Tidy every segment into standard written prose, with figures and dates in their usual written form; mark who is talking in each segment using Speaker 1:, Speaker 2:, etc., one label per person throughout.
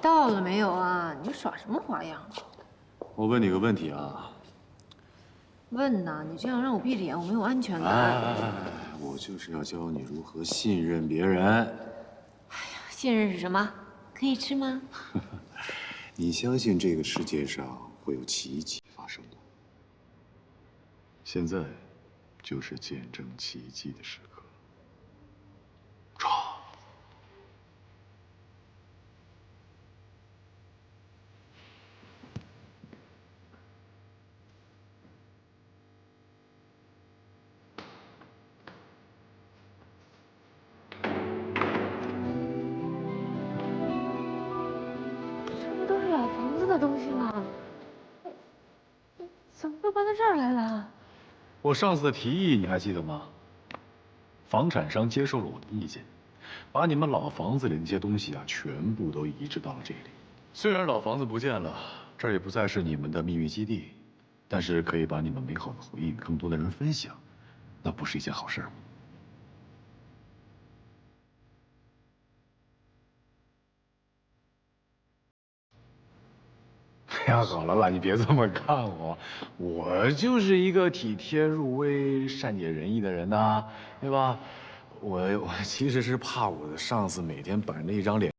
Speaker 1: 到了没有啊？你耍什么花样啊？
Speaker 2: 我问你个问题啊。
Speaker 1: 问呐，你这样让我闭着眼，我没有安全感。
Speaker 2: 我就是要教你如何信任别人。
Speaker 1: 信任是什么？可以吃吗？
Speaker 2: 你相信这个世界上会有奇迹发生吗？现在就是见证奇迹的时刻。抓！
Speaker 1: 这不都是老房子的东西吗？怎么又搬到这儿来了？
Speaker 2: 我上次的提议你还记得吗？房产商接受了我的意见，把你们老房子里那些东西啊，全部都移植到了这里。虽然老房子不见了，这儿也不再是你们的秘密基地，但是可以把你们美好的回忆与更多的人分享，那不是一件好事吗？哎呀，好了啦，你别这么看我，我就是一个体贴入微、善解人意的人呐，对吧？我其实是怕我的上司每天板着一张脸。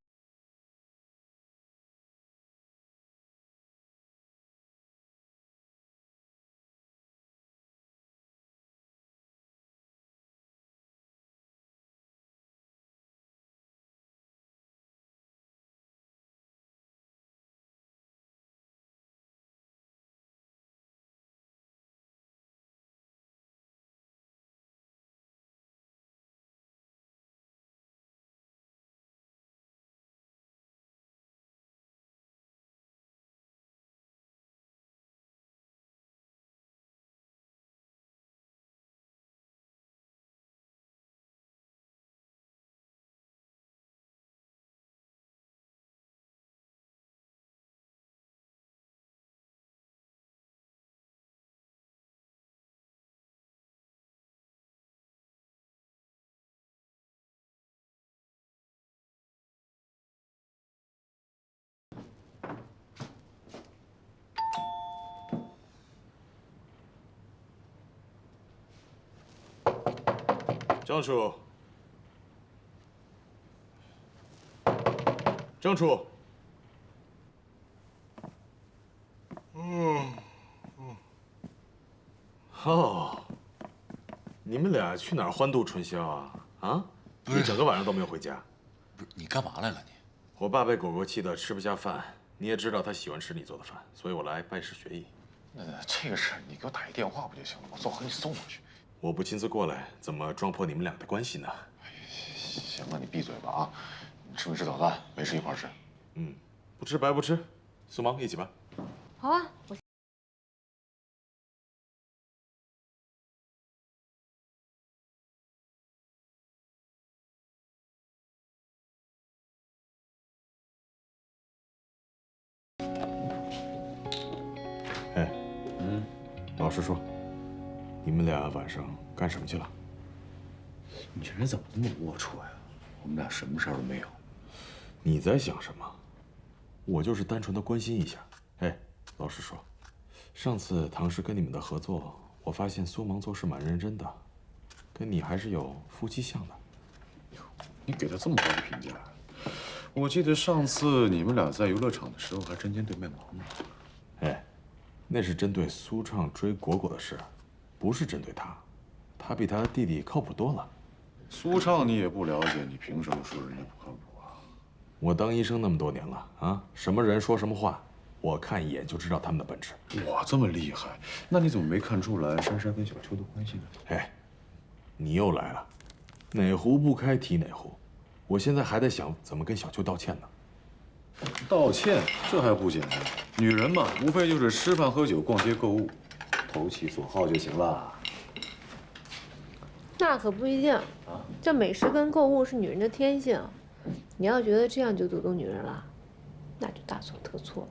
Speaker 3: 张楚，张楚，哦，你们俩去哪儿欢度春宵啊？啊，一整个晚上都没有回家。
Speaker 4: 不是你干嘛来了你？
Speaker 3: 我爸被狗狗气得吃不下饭，你也知道他喜欢吃你做的饭，所以我来拜师学艺。
Speaker 4: 这个事儿你给我打一电话不就行了吗？我给你送过去。
Speaker 3: 我不亲自过来，怎么撞破你们俩的关系呢？
Speaker 4: 行了，你闭嘴吧啊！你吃没吃早饭？没吃一块儿吃。
Speaker 3: 嗯，不吃白不吃。苏芒，一起吧。
Speaker 1: 好啊，我。
Speaker 3: 哎，老实说，你们俩晚上干什么去了？
Speaker 2: 你这人怎么那么龌龊呀？我们俩什么事儿都没有。
Speaker 3: 你在想什么？我就是单纯的关心一下。哎，老实说，上次唐氏跟你们的合作，我发现苏芒做事蛮认真的，跟你还是有夫妻相的。
Speaker 2: 你给他这么高的评价？我记得上次你们俩在游乐场的时候还针尖对麦芒呢。
Speaker 3: 哎，那是针对苏畅追果果的事，不是针对他。他比他弟弟靠谱多了。
Speaker 2: 苏畅你也不了解，你凭什么说人家不靠谱啊？
Speaker 3: 我当医生那么多年了啊，什么人说什么话，我看一眼就知道他们的本质。
Speaker 2: 哇，这么厉害，那你怎么没看出来珊珊跟小秋的关系呢？
Speaker 3: 哎，你又来了，哪壶不开提哪壶。我现在还在想怎么跟小秋道歉呢。
Speaker 2: 道歉这还不简单？女人嘛，无非就是吃饭喝酒、逛街购物，投其所好就行了。
Speaker 1: 那可不一定啊！这美食跟购物是女人的天性，你要觉得这样就读懂女人了，那就大错特错了。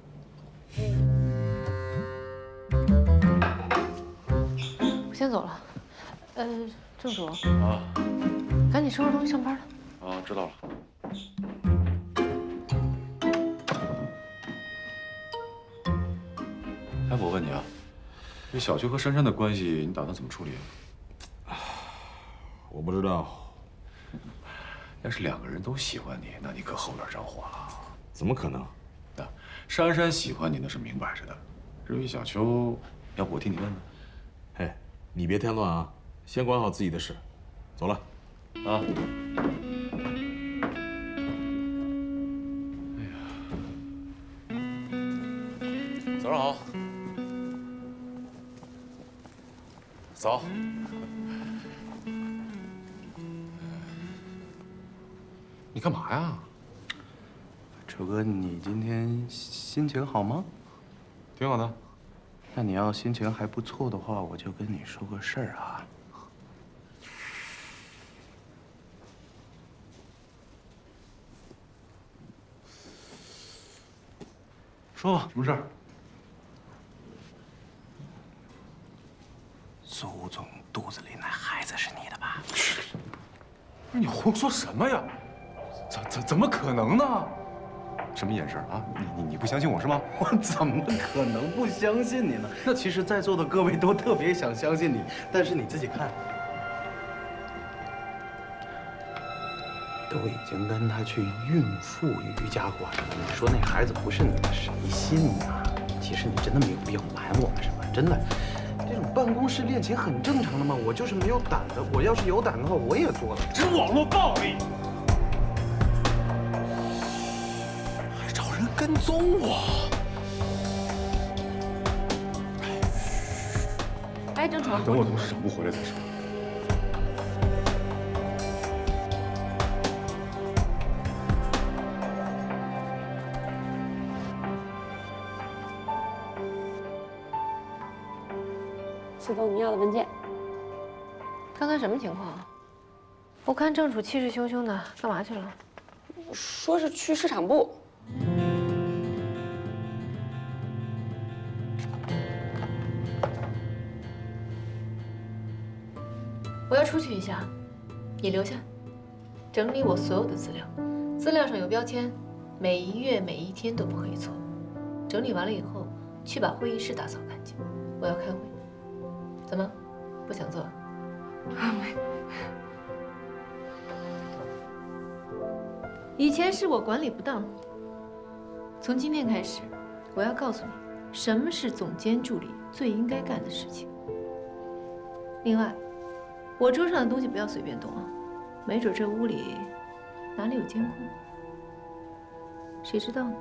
Speaker 1: 我先走了。郑主
Speaker 2: 啊，
Speaker 1: 赶紧收拾东西上班了。
Speaker 2: 啊，知道了。哎，我问你啊，这小秋和珊珊的关系，你打算怎么处理啊？
Speaker 3: 我不知道。
Speaker 2: 要是两个人都喜欢你，那你可后边着火了。
Speaker 3: 怎么可能？
Speaker 2: 啊，珊珊喜欢你那是明摆着的。至于小秋，要不我替你问问？
Speaker 3: 嘿，你别添乱啊，先管好自己的事。走了。
Speaker 2: 啊。早上好。早。你干嘛呀？
Speaker 5: 楚哥，你今天心情好吗？
Speaker 2: 挺好的。
Speaker 5: 那你要心情还不错的话，我就跟你说个事儿啊。
Speaker 2: 说吧，什么事儿？
Speaker 5: 苏总肚子里那孩子是你的吧？
Speaker 2: 不是你胡说什么呀？怎么可能呢？什么眼神啊？你不相信我是吗？
Speaker 5: 我怎么可能不相信你呢？那其实，在座的各位都特别想相信你，但是你自己看，都已经跟他去孕妇瑜伽馆了，你说那孩子不是你的，谁信呢？其实你真的没有必要瞒我们，是吧？真的，这种办公室恋情很正常的嘛。我就是没有胆子，我要是有胆的话，我也做了。
Speaker 2: 这是网络暴力。
Speaker 5: 跟踪我！
Speaker 1: 哎，郑楚，
Speaker 2: 等我从市场部回来再说。
Speaker 6: 苏总，你要的文件。
Speaker 1: 刚才什么情况？我看郑楚气势汹汹的，干嘛去了？
Speaker 6: 说是去市场部。
Speaker 1: 我要出去一下，你留下，整理我所有的资料。资料上有标签，每一月每一天都不可以错。整理完了以后，去把会议室打扫干净。我要开会。怎么，不想做？没。以前是我管理不当，从今天开始，我要告诉你，什么是总监助理最应该干的事情。另外，我桌上的东西不要随便动啊，没准这屋里哪里有监控，谁知道呢？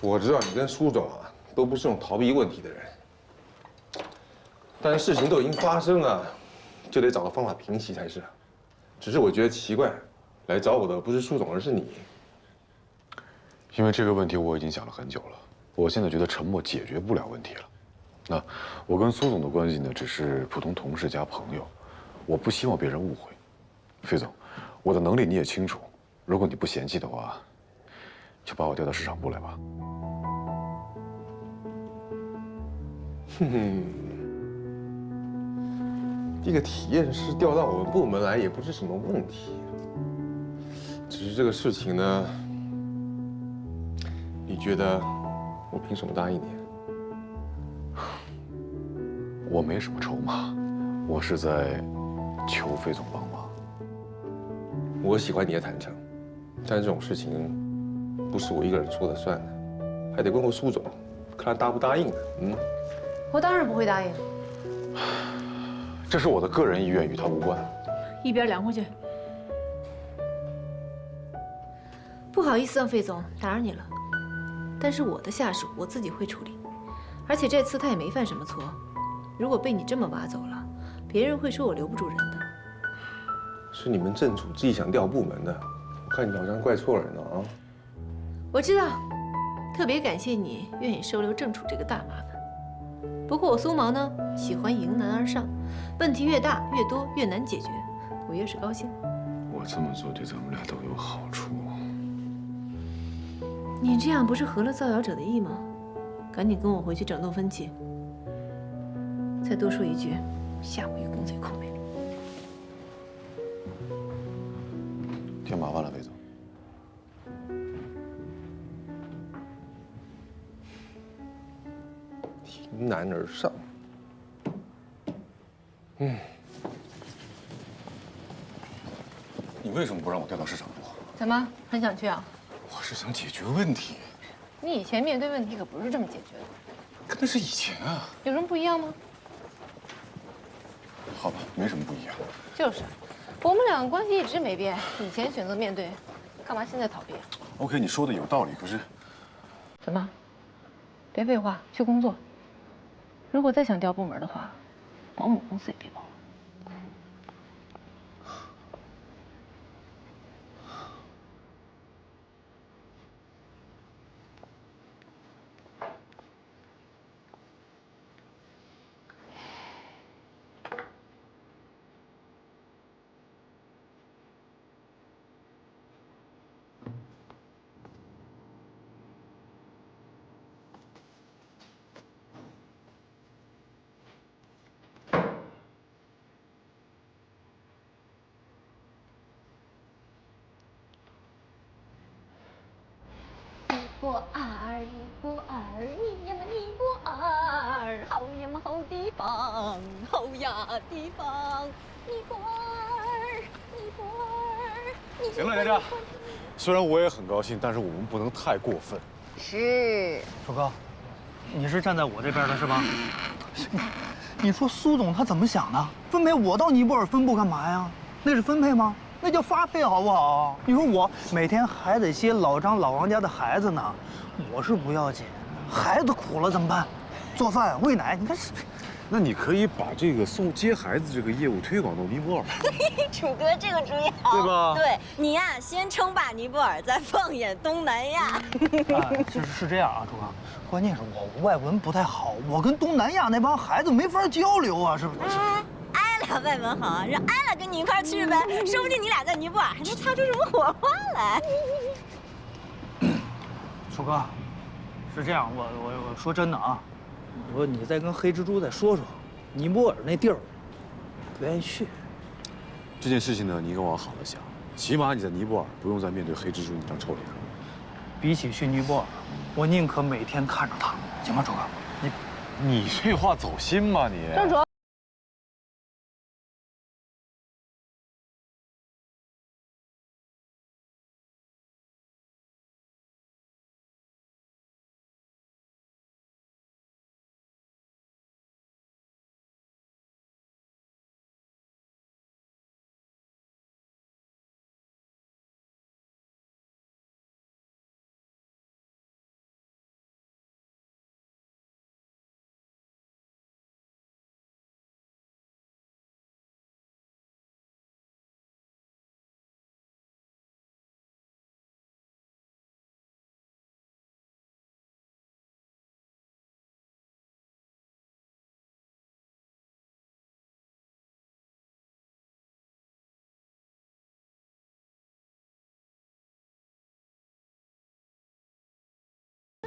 Speaker 4: 我知道你跟苏总啊都不是这种逃避问题的人，但是事情都已经发生了，就得找个方法平息才是。只是我觉得奇怪，来找我的不是苏总，而是你。
Speaker 2: 因为这个问题我已经想了很久了，我现在觉得沉默解决不了问题了。那我跟苏总的关系呢，只是普通同事加朋友，我不希望别人误会。费总，我的能力你也清楚，如果你不嫌弃的话，就把我调到市场部来吧。
Speaker 4: 这个体验师调到我们部门来也不是什么问题，只是这个事情呢，你觉得我凭什么答应你？
Speaker 2: 我没什么筹码，我是在求费总帮忙。
Speaker 4: 我喜欢你的坦诚，但这种事情不是我一个人说了算的，还得问过苏总，看他答不答应呢。
Speaker 1: 我当然不会答应。
Speaker 2: 这是我的个人意愿，与他无关。
Speaker 1: 一边凉快去。不好意思啊，费总，打扰你了。但是我的下属我自己会处理，而且这次他也没犯什么错。如果被你这么挖走了，别人会说我留不住人的。
Speaker 4: 是你们正处自己想调部门的，我看你好像怪错人了啊。
Speaker 1: 我知道，特别感谢你愿意收留郑楚这个大麻烦。不过我苏毛呢，喜欢迎难而上，问题越大越多越难解决，我越是高兴。
Speaker 2: 我这么做对咱们俩都有好处。
Speaker 1: 你这样不是合了造谣者的意吗？赶紧跟我回去整顿分歧。再多说一句，下我一公贼口碑。
Speaker 7: 添麻烦了，魏总。
Speaker 4: 迎难而上。
Speaker 7: 你为什么不让我调到市场部？
Speaker 1: 怎么很想去啊？
Speaker 7: 我是想解决问题。
Speaker 1: 你以前面对问题可不是这么解决的，
Speaker 7: 可那是以前啊。
Speaker 1: 有什么不一样吗？
Speaker 7: 好吧，没什么不一样。
Speaker 1: 就是，我们两个关系一直没变。以前选择面对，干嘛现在逃避啊
Speaker 7: OK， 你说的有道理，可是
Speaker 1: 怎么？别废话，去工作。如果再想调部门的话，保姆公司也别保了。
Speaker 8: 不二，你不二，你呀嘛你不二，好呀嘛好地方，好呀地方，你不二，你不二，你
Speaker 7: 行了，佳佳。虽然我也很高兴，但是我们不能太过分。
Speaker 8: 是。
Speaker 9: 楚哥，你是站在我这边的是吧？你说苏总他怎么想的？分配我到尼泊尔分部干嘛呀？那是分配吗？那叫发配好不好？你说我每天还得接老张老王家的孩子呢，我是不要紧，孩子苦了怎么办？做饭喂奶，你看是。
Speaker 7: 那你可以把这个接孩子这个业务推广到尼泊尔，
Speaker 8: 楚哥这个主意好，
Speaker 7: 对吧？
Speaker 8: 对你呀，先称霸尼泊尔，再放眼东南亚。
Speaker 9: 是这样啊，楚哥，关键是我外文不太好，我跟东南亚那帮孩子没法交流啊，是不是？
Speaker 8: 艾拉外文好，让艾拉跟你一块去呗，说不定你俩在尼泊尔还能擦出什么火花来。
Speaker 9: 楚哥，是这样，我说真的啊，我说你再跟黑蜘蛛再说说，尼泊尔那地儿，不愿意去。
Speaker 7: 这件事情呢，你应该往好了想，起码你在尼泊尔不用再面对黑蜘蛛那张臭脸。
Speaker 9: 比起去尼泊尔，我宁可每天看着他，行吗，楚哥？
Speaker 7: 你这话走心吗你？
Speaker 1: 郑卓。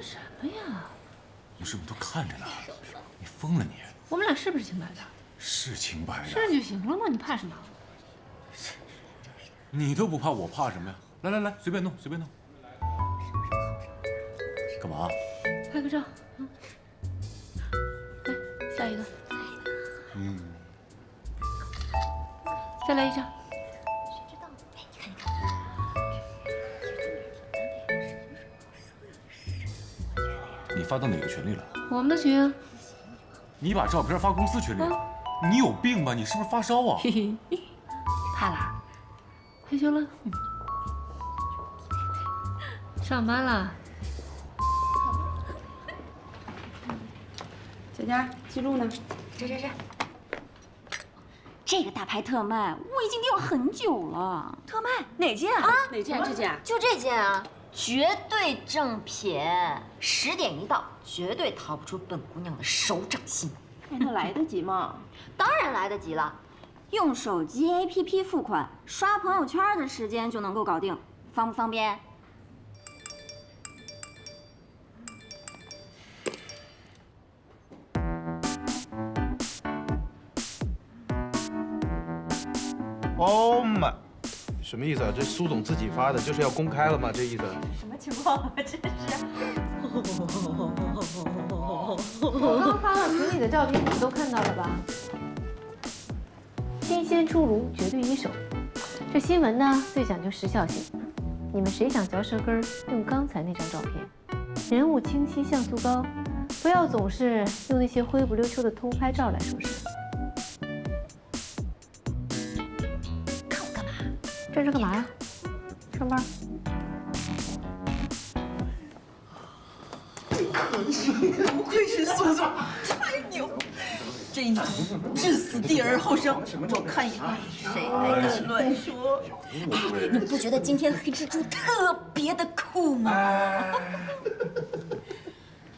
Speaker 1: 什么呀？
Speaker 3: 我是不是都看着呢？你疯了你？
Speaker 1: 我们俩是不是清白的？
Speaker 3: 是清白的。
Speaker 1: 是就行了嘛，你怕什么？
Speaker 3: 你都不怕，我怕什么呀？来来来，随便弄，随便弄。干嘛？
Speaker 1: 拍个照，来，下一个。再来一张。
Speaker 3: 你发到哪个群里了？
Speaker 1: 我们的群啊。
Speaker 3: 你把照片发公司群里了？你有病吧？你是不是发烧啊？
Speaker 1: 嘿嘿，怕啦？害羞了？上班了。
Speaker 6: 佳佳，记录呢？
Speaker 8: 这。这个大牌特卖我已经订了很久了。特卖哪件啊？
Speaker 6: 哪件？这件？
Speaker 8: 就这件啊，绝对正品，10点一到，绝对逃不出本姑娘的手掌心。
Speaker 6: 那来得及吗？
Speaker 8: 当然来得及了，用手机 APP 付款，刷朋友圈的时间就能够搞定，方不方便？
Speaker 5: Oh my，什么意思啊？这苏总自己发的，就是要公开了吗？这意思？
Speaker 8: 什么情况啊？这是。
Speaker 1: 我刚发到群里的照片，你们都看到了吧？新鲜出炉，绝对一手。这新闻呢，最讲究时效性。你们谁想嚼舌根儿，用刚才那张照片，人物清晰，像素高，不要总是用那些灰不溜秋的偷拍照来说事。
Speaker 8: 看我干嘛？
Speaker 1: 这是干嘛呀？上班。
Speaker 8: 不愧是苏总，太牛！这一局至死地而后生，我看以后谁还敢乱说？哎，你不觉得今天黑蜘蛛特别的酷吗？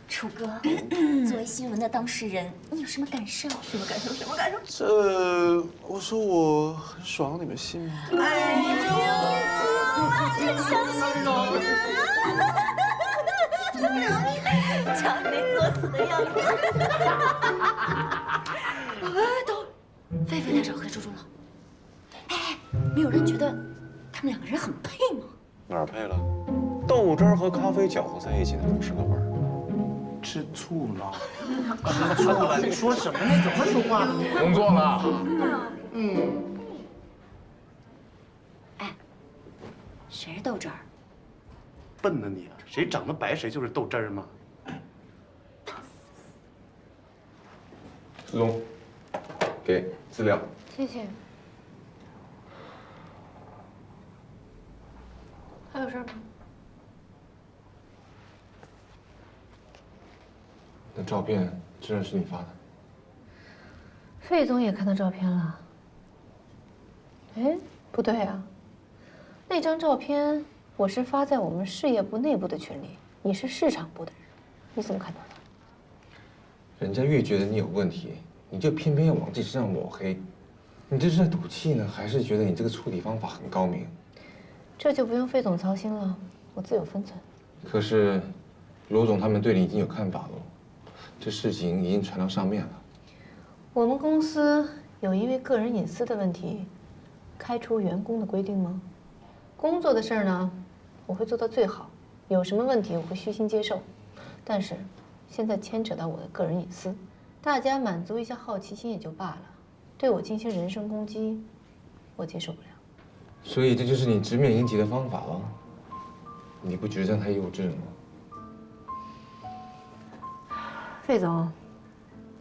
Speaker 8: 楚哥，作为新闻的当事人，你有什么感受？什么感受？什么感受？
Speaker 7: 我说我很爽，你们信吗？
Speaker 8: 哎呦，我真相信你的，瞧你那作死的样子。都，狒狒来找黑猪猪了。哎，没有人觉得他们两个人很配吗？
Speaker 7: 哪儿配了？豆汁儿和咖啡搅和在一起那种是个味儿。
Speaker 5: 吃醋了，吃醋了！你说什么呢？怎么说话呢？
Speaker 4: 工作了。
Speaker 8: 哎，谁是豆汁儿？
Speaker 5: 笨呢你啊！谁长得白谁就是豆汁儿吗？
Speaker 4: 苏总，给资料。
Speaker 1: 谢谢。还有事吗？
Speaker 4: 那照片真的是你发的？
Speaker 1: 费总也看到照片了。哎，不对啊，那张照片我是发在我们事业部内部的群里，你是市场部的人，你怎么看到的？
Speaker 4: 人家越觉得你有问题，你就偏偏要往自己身上抹黑，你这是在赌气呢，还是觉得你这个处理方法很高明？
Speaker 1: 这就不用费总操心了，我自有分寸。
Speaker 4: 可是，罗总他们对你已经有看法了，这事情已经传到上面了。
Speaker 1: 我们公司有因为个人隐私的问题开除员工的规定吗？工作的事儿呢，我会做到最好，有什么问题我会虚心接受。但是现在牵扯到我的个人隐私，大家满足一下好奇心也就罢了，对我进行人身攻击，我接受不了。
Speaker 4: 所以这就是你直面迎击的方法了？你不觉得这样太幼稚了吗？
Speaker 1: 费总，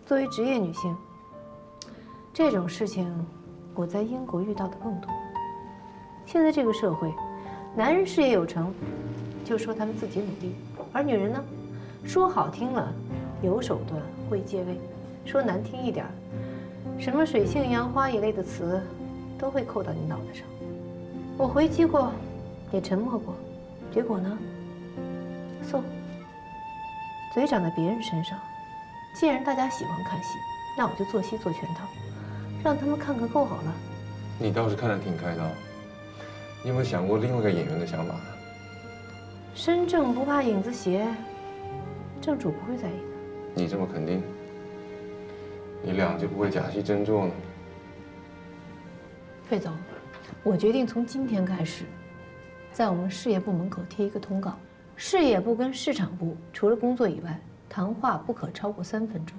Speaker 1: 作为职业女性，这种事情我在英国遇到的更多。现在这个社会，男人事业有成，就说他们自己努力，而女人呢，说好听了有手段会借位，说难听一点，什么水性杨花一类的词，都会扣到你脑袋上。我回击过，也沉默过，结果呢？送。嘴长在别人身上。既然大家喜欢看戏，那我就做戏做全套，让他们看个够好了。
Speaker 4: 你倒是看得挺开的。你有没有想过另外一个演员的想法呢？
Speaker 1: 身正不怕影子斜，正主不会在意的。
Speaker 4: 你这么肯定，你俩就不会假戏真做呢？
Speaker 1: 费总，我决定从今天开始，在我们事业部门口贴一个通告：事业部跟市场部除了工作以外，谈话不可超过3分钟，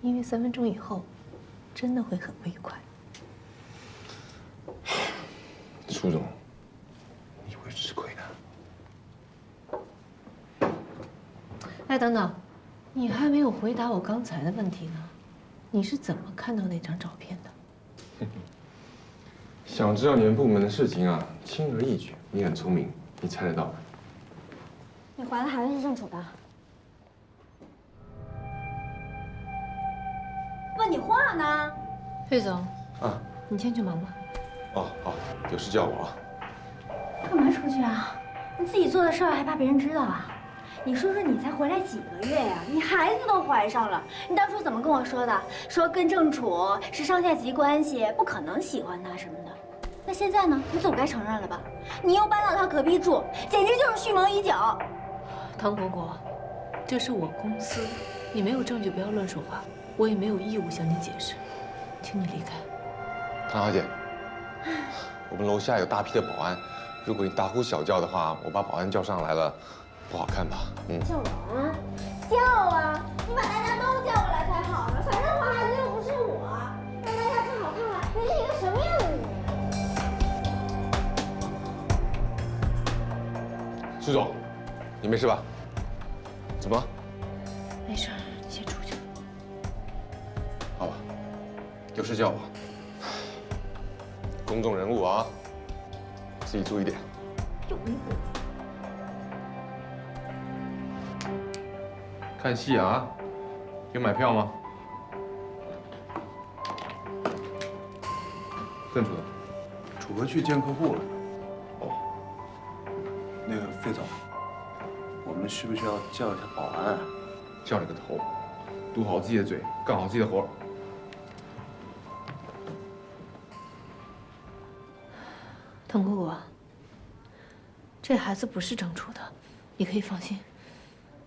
Speaker 1: 因为3分钟以后，真的会很不愉快。
Speaker 4: 苏总，你会吃亏的。
Speaker 1: 哎，等等，你还没有回答我刚才的问题呢，你是怎么看到那张照片的？
Speaker 4: 想知道你们部门的事情啊，轻而易举。你很聪明，你猜得到的。
Speaker 8: 你怀的孩子是正主的。问你话呢？
Speaker 1: 费总，
Speaker 4: 啊，
Speaker 1: 你先去忙吧。
Speaker 4: 哦，好，有事叫我啊。
Speaker 8: 干嘛出去啊？你自己做的事儿还怕别人知道啊？你说说，你才回来几个月呀，你孩子都怀上了，你当初怎么跟我说的？说跟正楚是上下级关系，不可能喜欢他什么的。那现在呢？你总该承认了吧？你又搬到他隔壁住，简直就是蓄谋已久。
Speaker 1: 唐果果，这是我公司，你没有证据不要乱说话，我也没有义务向你解释，请你离开。
Speaker 4: 唐小姐，我们楼下有大批的保安，如果你大呼小叫的话，我把保安叫上来了，不好看吧？
Speaker 8: 叫保安？叫啊！你把大家都叫过来才好呢。反正怀孩子又不是我，让大家正好看看你是一个什么样的女人。
Speaker 4: 苏总，你没事吧？怎么了？
Speaker 1: 没事，你先出去。
Speaker 4: 好吧，有事叫我。公众人物啊，自己注意点。
Speaker 8: 有一个。
Speaker 4: 看戏啊？有买票吗？郑主任，
Speaker 7: 楚哥去见客户了。哦，那个费总，我们需不需要叫一下保安啊？
Speaker 4: 叫你个头！堵好自己的嘴，干好自己的活。
Speaker 1: 滕姑姑，这孩子不是郑楚的，你可以放心。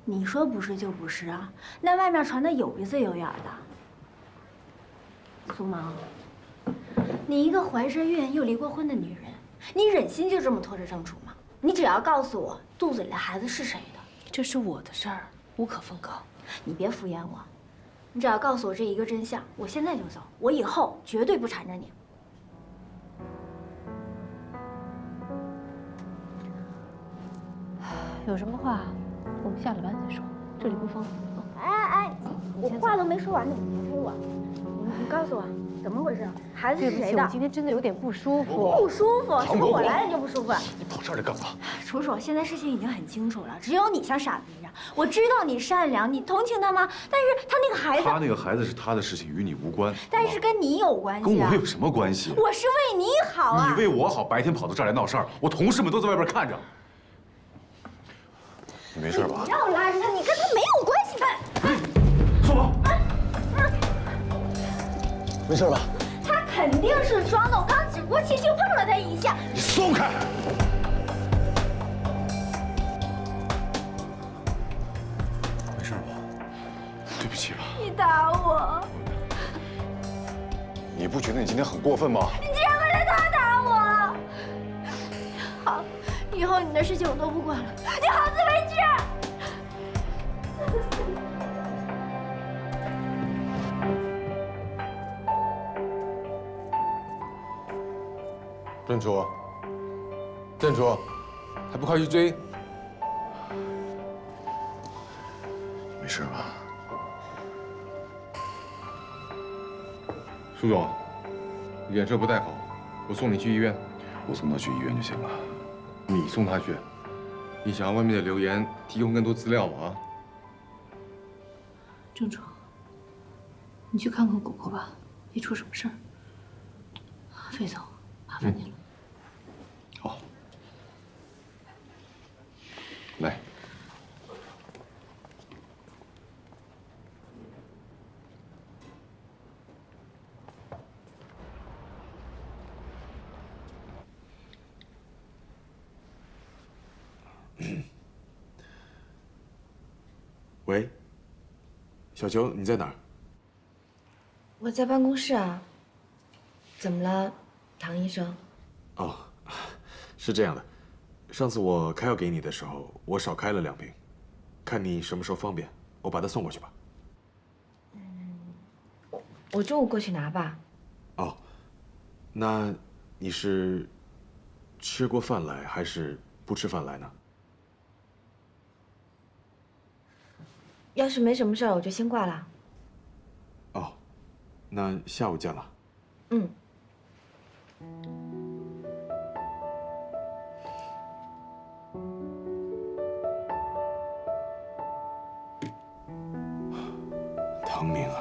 Speaker 8: 你说不是就不是啊？那外面传的有鼻子有眼的。苏芒，你一个怀着孕又离过婚的女人，你忍心就这么拖着郑楚吗？你只要告诉我肚子里的孩子是谁的，
Speaker 1: 这是我的事儿，无可奉告。
Speaker 8: 你别敷衍我，你只要告诉我这一个真相，我现在就走，我以后绝对不缠着你。
Speaker 1: 有什么话，我们下了班再说，这里不方便。
Speaker 8: 哎，我话都没说完呢，你别推我。你告诉我怎么回事？孩子是谁的？
Speaker 1: 我今天真的有点不舒服。
Speaker 8: 不舒服？是不是我来了就不舒服？
Speaker 4: 你跑这儿来干嘛？
Speaker 8: 楚楚，现在事情已经很清楚了，只有你像傻子一样。我知道你善良，你同情他吗？但是他那个孩子，
Speaker 7: 他那个孩子是他的事情，与你无关。
Speaker 8: 但是跟你有关系啊。
Speaker 7: 跟我有什么关系？
Speaker 8: 我是为你好啊。
Speaker 7: 你为我好，白天跑到这儿来闹事儿，我同事们都在外边看着。你没事吧？
Speaker 8: 不要拉着他，你跟他没有关系吧？
Speaker 7: 苏芒，没事吧？
Speaker 8: 他肯定是装的，我刚只不过轻轻碰了他一下。
Speaker 7: 你松开！没事吧？对不起吧。
Speaker 8: 你打我！
Speaker 7: 你不觉得你今天很过分吗？
Speaker 8: 你竟然为了他打我！好，以后你的事情我都不管了，你好自为之。
Speaker 4: 郑楚，郑楚，还不快去追？
Speaker 7: 没事吧？
Speaker 4: 苏总，脸色不太好，我送你去医院。
Speaker 7: 我送他去医院就行了。
Speaker 4: 你送他去？你想让外面的流言提供更多资料吗？啊？
Speaker 1: 郑楚，你去看看果果吧，别出什么事儿。费总，麻烦你了。
Speaker 4: 好，来。
Speaker 3: 喂，小球，你在哪儿？
Speaker 10: 我在办公室啊。怎么了，唐医生？
Speaker 3: 哦，是这样的，上次我开药给你的时候，我少开了2瓶，看你什么时候方便，我把它送过去吧。
Speaker 10: 我中午过去拿吧。
Speaker 3: 哦，那你是吃过饭来，还是不吃饭来呢？
Speaker 10: 要是没什么事儿，我就先挂了。
Speaker 3: 哦，那下午见了。
Speaker 10: 嗯。
Speaker 3: 唐明啊，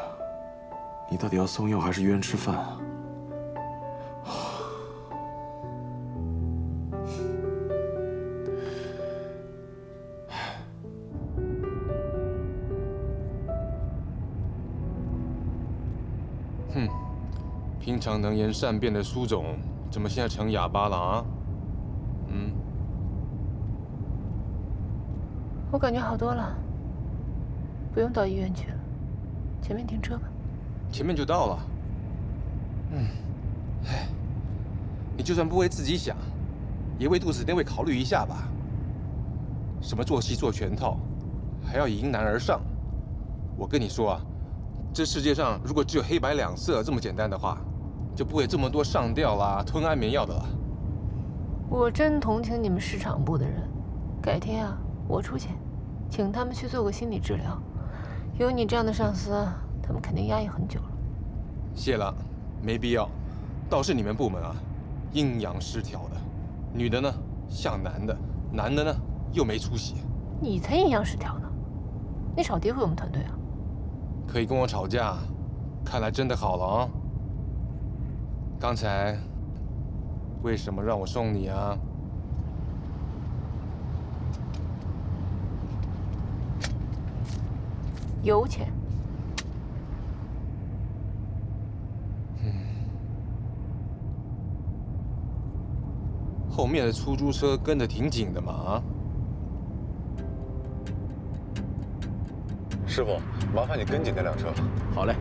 Speaker 3: 你到底要送药还是约人吃饭啊？
Speaker 4: 哼，平常能言善辩的苏总，怎么现在成哑巴了啊？嗯，
Speaker 1: 我感觉好多了，不用到医院去了，前面停车吧。
Speaker 4: 前面就到了。哎，你就算不为自己想，也为肚子那位考虑一下吧。什么做戏做全套，还要迎难而上。我跟你说啊，这世界上如果只有黑白两色这么简单的话，就不会这么多上吊啦、吞安眠药的了。
Speaker 1: 我真同情你们市场部的人，改天啊，我出钱，请他们去做个心理治疗。有你这样的上司，他们肯定压抑很久了。
Speaker 4: 谢了，没必要。倒是你们部门啊，阴阳失调的，女的呢像男的，男的呢又没出息。
Speaker 1: 你才阴阳失调呢，你少诋毁我们团队啊！
Speaker 4: 可以跟我吵架，看来真的好了啊。刚才为什么让我送你啊？
Speaker 1: 油钱。
Speaker 4: 后面的出租车跟得挺紧的嘛啊！
Speaker 2: 师傅，麻烦你跟紧那辆车。
Speaker 3: 好嘞。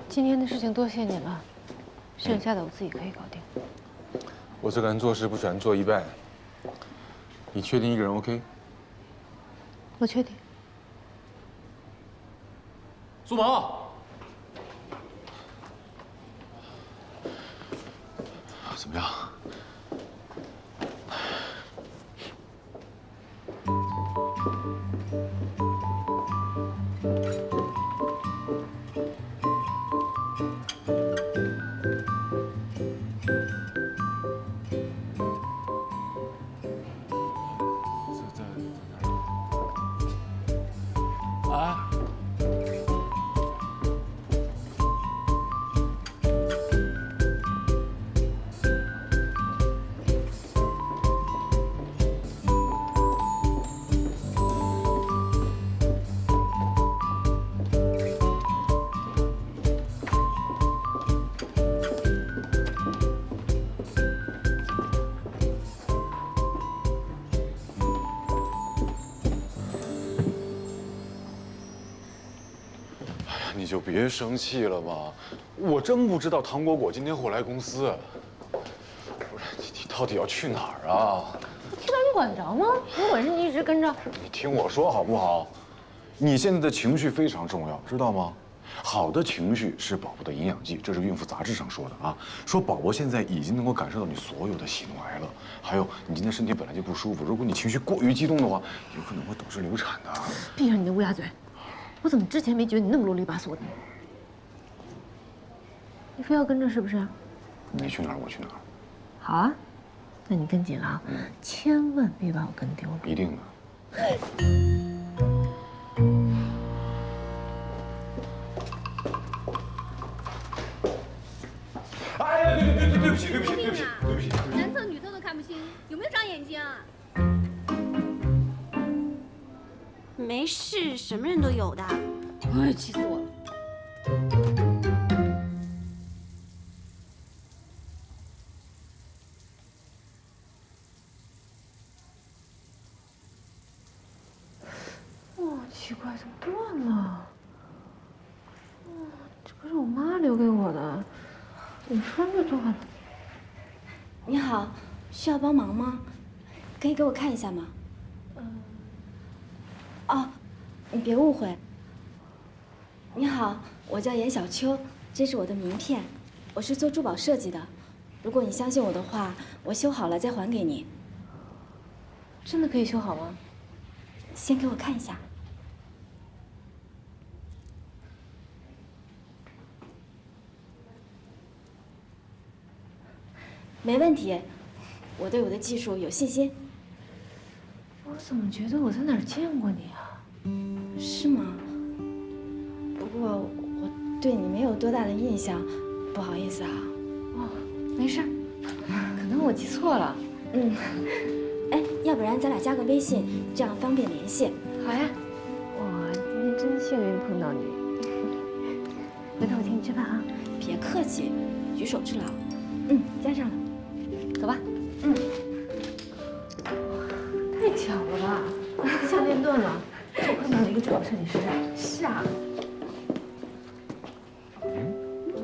Speaker 1: 今天的事情多谢你了，剩下的我自己可以搞定。
Speaker 4: 我这个人做事不喜欢做一半。你确定一个人 OK？
Speaker 1: 我确定。
Speaker 2: 苏萌，怎么样？你就别生气了嘛，我真不知道唐果果今天会来公司。不是你到底要去哪儿啊？
Speaker 1: 去哪儿你管着吗？有本事你一直跟着。
Speaker 2: 你听我说好不好？你现在的情绪非常重要，知道吗？好的情绪是宝宝的营养剂，这是孕妇杂志上说的啊。说宝宝现在已经能够感受到你所有的喜怒哀乐，还有你今天身体本来就不舒服，如果你情绪过于激动的话，有可能会导致流产的。
Speaker 1: 闭上你的乌鸦嘴！我怎么之前没觉得你那么啰里吧嗦的？你非要跟着是不是？
Speaker 2: 你去哪儿我去哪儿。
Speaker 1: 好啊，那你跟紧了啊，千万别把我跟丢了。
Speaker 2: 一定的。
Speaker 11: 哎，
Speaker 2: 对不起，对不起，对不起，对不起。
Speaker 11: 男厕女厕都看不清，有没有长眼睛啊？没事，什么人都有的。
Speaker 1: 哎，气死我了！哦，奇怪，怎么断了？哦，这不是我妈留给我的，怎么穿着断了？
Speaker 6: 你好，需要帮忙吗？可以给我看一下吗？哦，你别误会。你好，我叫严小秋，这是我的名片，我是做珠宝设计的。如果你相信我的话，我修好了再还给你。
Speaker 1: 真的可以修好吗？
Speaker 6: 先给我看一下。没问题，我对我的技术有信心。
Speaker 1: 我怎么觉得我在哪儿见过你啊？
Speaker 6: 是吗？不过我对你没有多大的印象，不好意思啊。
Speaker 1: 哦，没事，可能我记错了。
Speaker 6: 嗯，哎，要不然咱俩加个微信，这样方便联系。
Speaker 1: 好呀。哇，今天真幸运碰到你。回头我请你吃饭啊。
Speaker 6: 别客气，举手之劳。嗯，加上了。
Speaker 1: 走吧。
Speaker 6: 嗯。
Speaker 1: 珠宝设计师啊？
Speaker 6: 是啊。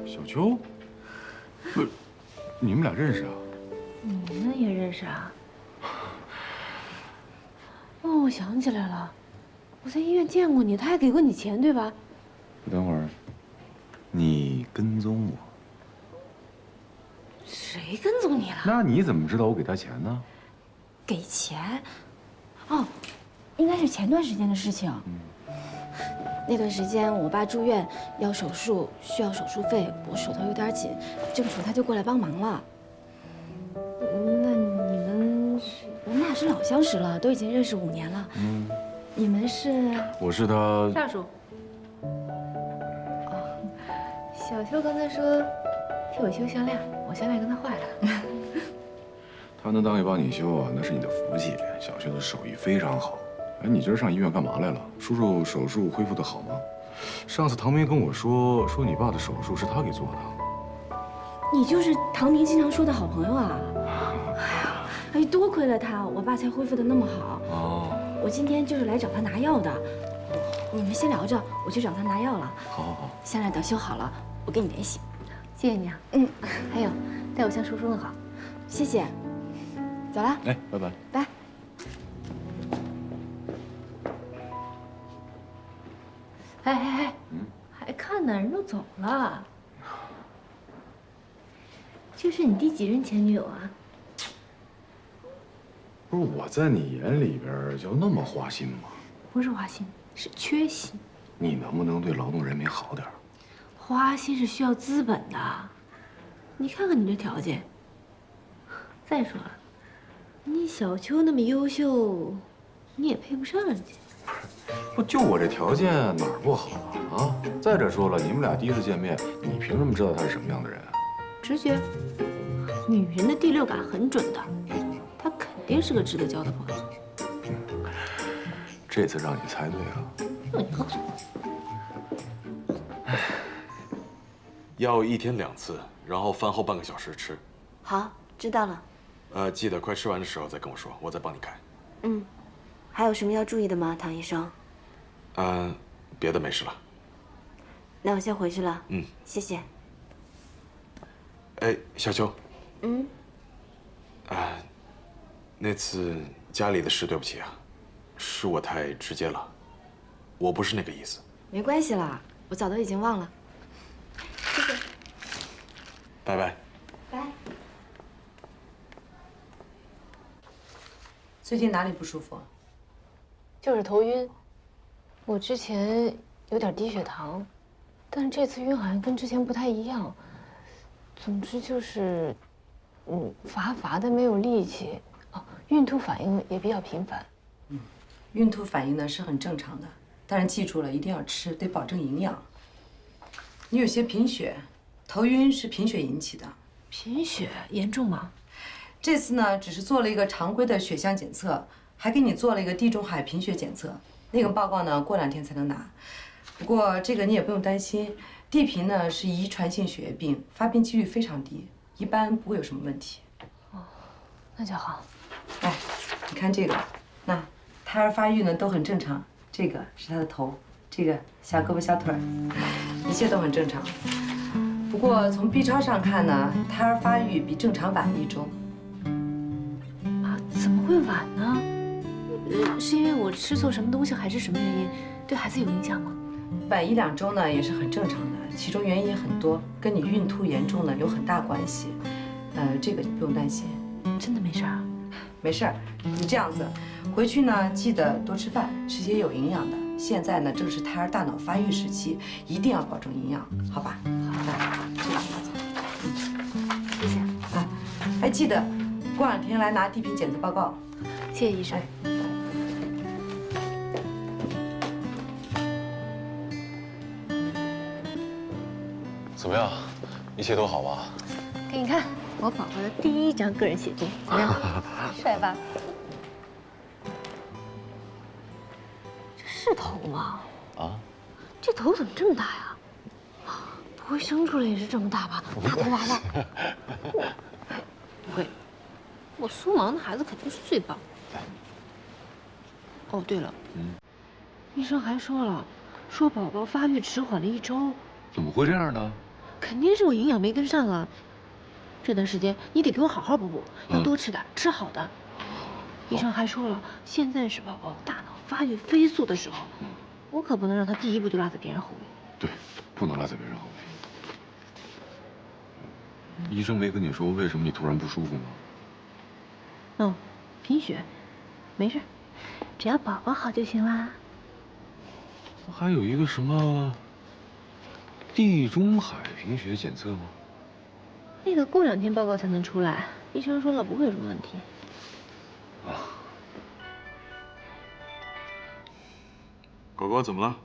Speaker 2: 小秋，不是，你们俩认识啊？
Speaker 1: 你们也认识啊？哦，我想起来了，我在医院见过你，他还给过你钱，对吧？
Speaker 2: 等会儿，你跟踪我？
Speaker 1: 谁跟踪你了？
Speaker 2: 那你怎么知道我给他钱呢？
Speaker 6: 给钱？哦，应该是前段时间的事情。那段时间我爸住院要手术，需要手术费，我手头有点紧，郑楚他就过来帮忙了。
Speaker 1: 那你们是？
Speaker 6: 我们俩是老相识了，都已经认识5年了。你们是？
Speaker 2: 我是他
Speaker 1: 下属。哦，小秋刚才说替我修项链，我项链跟他坏了。
Speaker 2: 他能当一把你修啊，那是你的福气。小秋的手艺非常好。哎，你今儿上医院干嘛来了？叔叔手术恢复的好吗？上次唐明跟我说你爸的手术是他给做的。
Speaker 6: 你就是唐明经常说的好朋友啊！哎，多亏了他，我爸才恢复的那么好。
Speaker 2: 哦，
Speaker 6: 我今天就是来找他拿药的。你们先聊着，我去找他拿药了。
Speaker 2: 好好好。
Speaker 6: 项链等修好了，我跟你联系。
Speaker 1: 谢谢你啊。还有，代我向叔叔问好。
Speaker 6: 谢谢。走了。
Speaker 2: 哎，拜拜。
Speaker 6: 拜。
Speaker 1: 哎，还看呢，人都走了。这是你第几任前女友啊？
Speaker 2: 不是我在你眼里边就那么花心吗？
Speaker 1: 不是花心，是缺心。
Speaker 2: 你能不能对劳动人民好点？
Speaker 1: 花心是需要资本的，你看看你这条件。再说了，你小秋那么优秀，你也配不上人家。
Speaker 2: 不就我这条件哪儿不好啊？再者说了，你们俩第一次见面，你凭什么知道他是什么样的人啊？
Speaker 1: 直觉，女人的第六感很准的，他肯定是个值得交的朋友。
Speaker 2: 这次让你猜对了。
Speaker 1: 那你告诉我，
Speaker 3: 要1天2次，然后饭后半个小时吃。
Speaker 11: 好，知道了。
Speaker 3: 记得快吃完的时候再跟我说，我再帮你开。
Speaker 11: 还有什么要注意的吗，唐医生？
Speaker 3: 别的没事了。
Speaker 11: 那我先回去了。谢谢。
Speaker 3: 哎，小秋。那次家里的事，对不起啊，是我太直接了，我不是那个意思。
Speaker 6: 没关系啦，我早都已经忘了。谢谢。
Speaker 3: 拜拜。
Speaker 6: 拜。
Speaker 12: 最近哪里不舒服？
Speaker 1: 就是头晕。我之前有点低血糖，但是这次晕好像跟之前不太一样。总之就是，乏乏的，没有力气。哦，孕吐反应也比较频繁。
Speaker 12: 孕吐反应呢是很正常的，但是记住了，一定要吃，得保证营养。你有些贫血，头晕是贫血引起的。
Speaker 1: 贫血严重吗？
Speaker 12: 这次呢，只是做了一个常规的血象检测，还给你做了一个地中海贫血检测。那个报告呢，过2天才能拿。不过这个你也不用担心，地贫呢是遗传性血液病，发病几率非常低，一般不会有什么问题。
Speaker 1: 哦，那就好。
Speaker 12: 哎，你看这个，那胎儿发育呢都很正常。这个是他的头，这个小胳膊小腿儿，一切都很正常。不过从 B 超上看呢，胎儿发育比正常晚了1周。
Speaker 1: 啊，怎么会晚呢？是因为我吃错什么东西，还是什么原因，对孩子有影响吗？
Speaker 12: 晚1、2周呢也是很正常的，其中原因也很多，跟你孕吐严重呢有很大关系。这个你不用担心。
Speaker 1: 真的没事啊？
Speaker 12: 没事儿，你这样子，回去呢记得多吃饭，吃些有营养的。现在呢正是胎儿大脑发育时期，一定要保证营养，好吧？好的，这个
Speaker 1: 谢谢。
Speaker 12: 哎，记得过2天来拿地贫检测报告。
Speaker 1: 谢谢医生。
Speaker 2: 怎么样？一切都好吧？
Speaker 1: 给你看，我宝宝的第1张个人写真，怎么样？帅吧？这是头吗？
Speaker 2: 啊？
Speaker 1: 这头怎么这么大呀？不会生出来也是这么大吧？大头娃娃。不会，我苏芒的孩子肯定是最棒。哦，对了，医生还说了，说宝宝发育迟缓了1周。
Speaker 2: 怎么会这样呢？
Speaker 1: 肯定是我营养没跟上啊。这段时间你得给我好好补补，要多吃点，吃好的。医生还说了，现在是宝宝大脑发育飞速的时候，我可不能让他第一步就落在别人后面。
Speaker 2: 对，不能落在别人后面。医生没跟你说为什么你突然不舒服吗？
Speaker 1: 哦，贫血，没事，只要宝宝好就行啦。
Speaker 2: 还有一个什么地中海贫血检测吗？
Speaker 1: 那个过2天报告才能出来，医生说了不会有什么问题。
Speaker 2: 啊，
Speaker 3: 果果怎么了？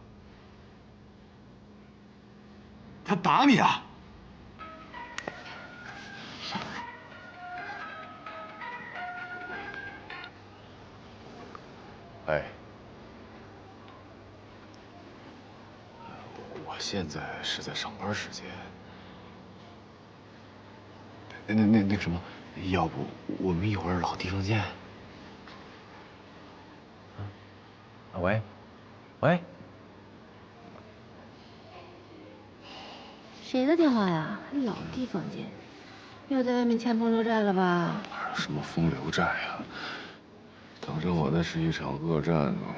Speaker 3: 他打你啊！
Speaker 2: 哎，我现在是在上班时间。那个什么，要不我们一会儿老地方见？
Speaker 13: 喂，喂，
Speaker 1: 谁的电话呀？还老地方见？又在外面欠风流债了吧？
Speaker 2: 什么风流债啊？等着我的是一场恶战啊！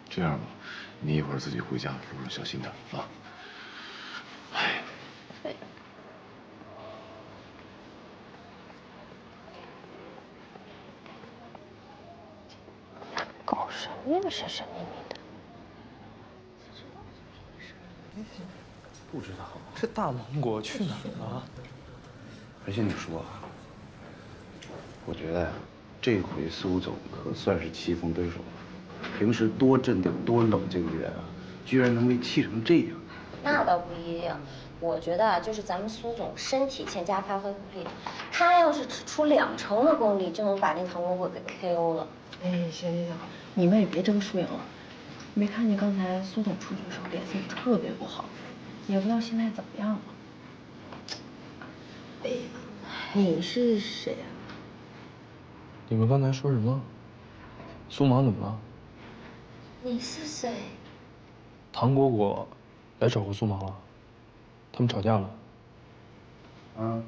Speaker 2: 这样吧，你一会儿自己回家，路上小心点啊。哎，
Speaker 1: 搞什么呀？神神秘秘的。
Speaker 7: 不知道
Speaker 9: 这大芒果去哪儿了？
Speaker 7: 而且你说啊，我觉得呀，这回苏总可算是棋逢对手了。平时多镇定、多冷静的人啊，居然能被气成这样。
Speaker 8: 那倒不一定，我觉得啊，就是咱们苏总身体欠佳，发挥不力。他要是只出2成的功力，就能把那唐国国给 KO 了。
Speaker 1: 哎，行，你们也别争输赢了。没看见刚才苏总出去的时候脸色特别不好，也不知道现在怎么样了。哎呀，你是谁呀？
Speaker 13: 你们刚才说什么？苏芒怎么了？
Speaker 8: 你是谁？
Speaker 13: 唐果果来找过苏芒了，他们吵架了。
Speaker 7: 啊？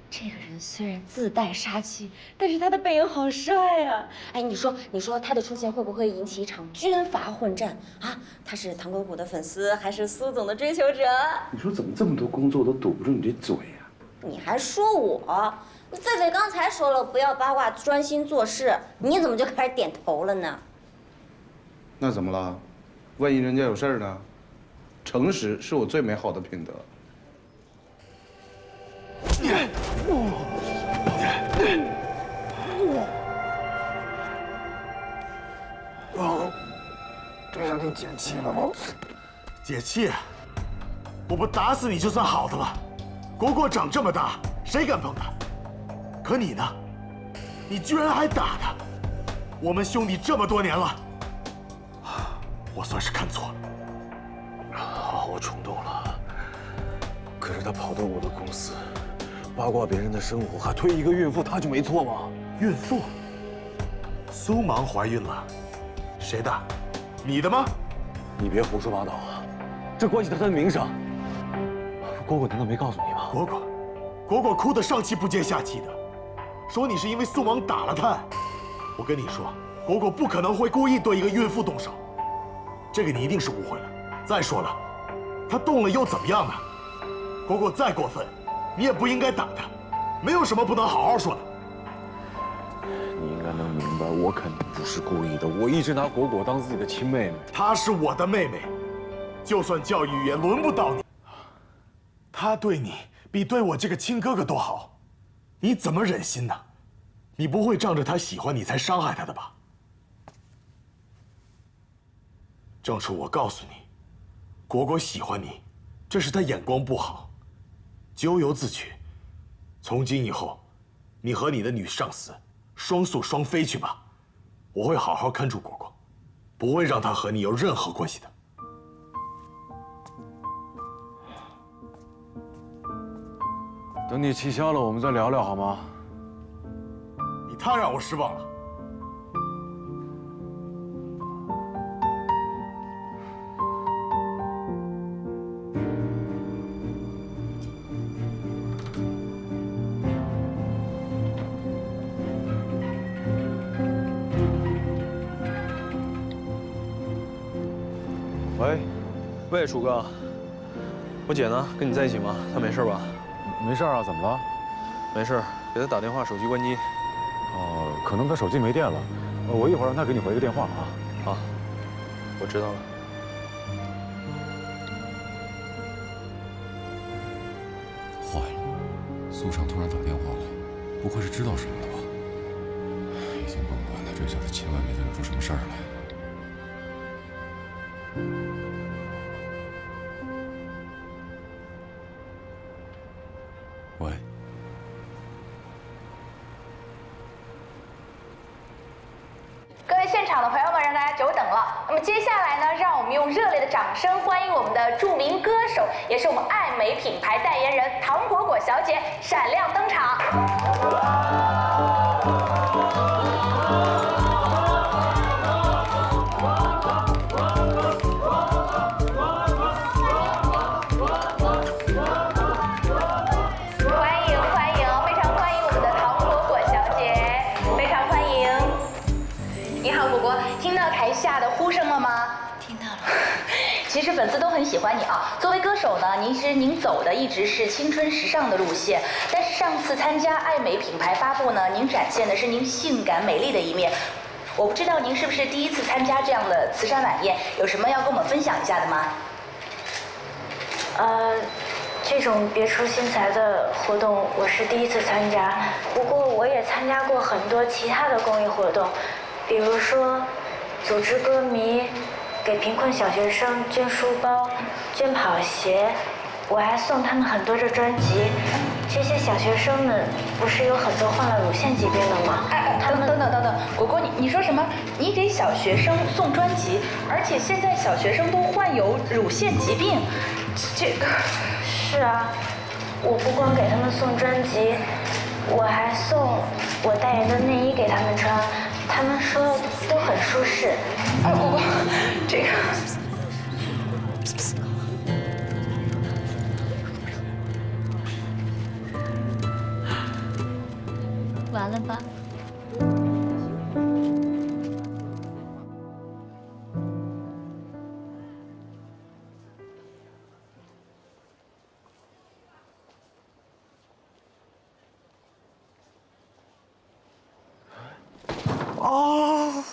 Speaker 8: 这个人虽然自带杀气，但是他的背影好帅呀！哎，你说他的出现会不会引起一场军阀混战啊？他是唐国果的粉丝，还是苏总的追求者？
Speaker 7: 你说怎么这么多工作都堵不住你这嘴呀？
Speaker 8: 你还说我？你狒狒刚才说了不要八卦，专心做事，你怎么就开始点头了呢？
Speaker 7: 那怎么了？万一人家有事儿呢？诚实是我最美好的品德。
Speaker 9: 这让你解气了吗？
Speaker 14: 解气？我不打死你就算好的了。果果长这么大，谁敢碰他？可你呢？你居然还打他！我们兄弟这么多年了，我算是看错了。
Speaker 2: 我冲动了。可是他跑到我的公司，八卦别人的生活，还推一个孕妇，他就没错吗？
Speaker 14: 孕妇？苏芒怀孕了？谁的？你的吗？
Speaker 2: 你别胡说八道啊！这关系到他的名声。果果难道没告诉你吗？
Speaker 14: 果果哭得上气不接下气的，说你是因为苏芒打了他。我跟你说，果果不可能会故意对一个孕妇动手，这个你一定是误会了。再说了，他动了又怎么样呢？果果再过分，你也不应该打他，没有什么不能好好说的。
Speaker 2: 你应该能明白，我肯定不是故意的。我一直拿果果当自己的亲妹妹。
Speaker 14: 她是我的妹妹，就算教育也轮不到你。她对你比对我这个亲哥哥都好，你怎么忍心呢？你不会仗着她喜欢你才伤害她的吧？郑楚，我告诉你，果果喜欢你，这是她眼光不好，咎由自取。从今以后，你和你的女上司双宿双飞去吧，我会好好看住果果，不会让她和你有任何关系的。
Speaker 3: 等你气消了，我们再聊聊好吗？
Speaker 14: 你太让我失望了。
Speaker 13: 喂，楚哥，我姐呢？跟你在一起吗？她没事吧？
Speaker 3: 没事啊，怎么了？
Speaker 13: 没事，给她打电话，手机关机。
Speaker 3: 哦，可能她手机没电了。我一会儿让她给你回个电话啊。
Speaker 13: 好，我知道了。
Speaker 3: 坏了，苏畅突然打电话来，不会是知道什么了吧？已经甭管了，这下子千万别再惹出什么事儿来。 喂，
Speaker 15: 各位现场的朋友们，让大家久等了。那么接下来呢，让我们用热烈的掌声欢迎我们的著名歌手，也是我们爱美品牌代言人唐果果小姐闪亮登场。 下的呼声了吗？听到了。其实粉丝都很喜欢你啊。作为歌手呢，您走的一直是青春时尚的路线，但是上次参加爱美品牌发布呢，您展现的是您性感美丽的一面。我不知道您是不是第一次参加这样的慈善晚宴，有什么要跟我们分享一下的吗？
Speaker 6: 这种别出心裁的活动我是第一次参加，不过我也参加过很多其他的公益活动，比如说。 组织歌迷，给贫困小学生捐书包、捐跑鞋，我还送他们很多的专辑。这些小学生们不是有很多患了乳腺疾病的吗？
Speaker 15: 等，果果，你说什么？你给小学生送专辑，而且现在小学生都患有乳腺疾病，这个
Speaker 6: 是啊，我不光给他们送专辑，我还送我代言的内衣给他们穿。 他们说都很舒适。
Speaker 15: 果果，这个
Speaker 8: 完了吧？
Speaker 14: 啊！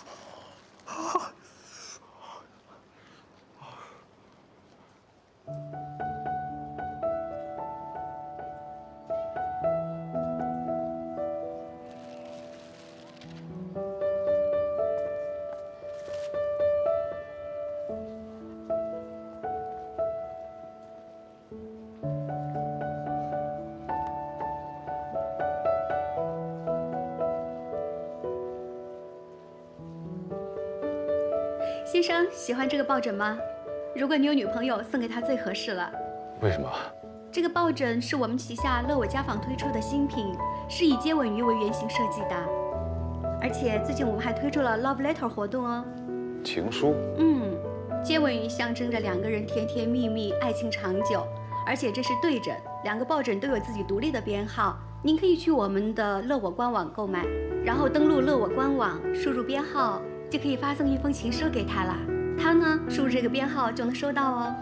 Speaker 16: 先生喜欢这个抱枕吗？如果你有女朋友，送给她最合适了。
Speaker 3: 为什么？
Speaker 16: 这个抱枕是我们旗下乐我家纺推出的新品，是以接吻鱼为原型设计的。而且最近我们还推出了 Love Letter 活动哦。
Speaker 3: 情书？
Speaker 16: 接吻鱼象征着两个人甜甜蜜蜜、爱情长久。而且这是对枕，两个抱枕都有自己独立的编号，您可以去我们的乐我官网购买，然后登录乐我官网，输入编号。 就可以发送一封情书给他了，他呢输入这个编号就能收到哦。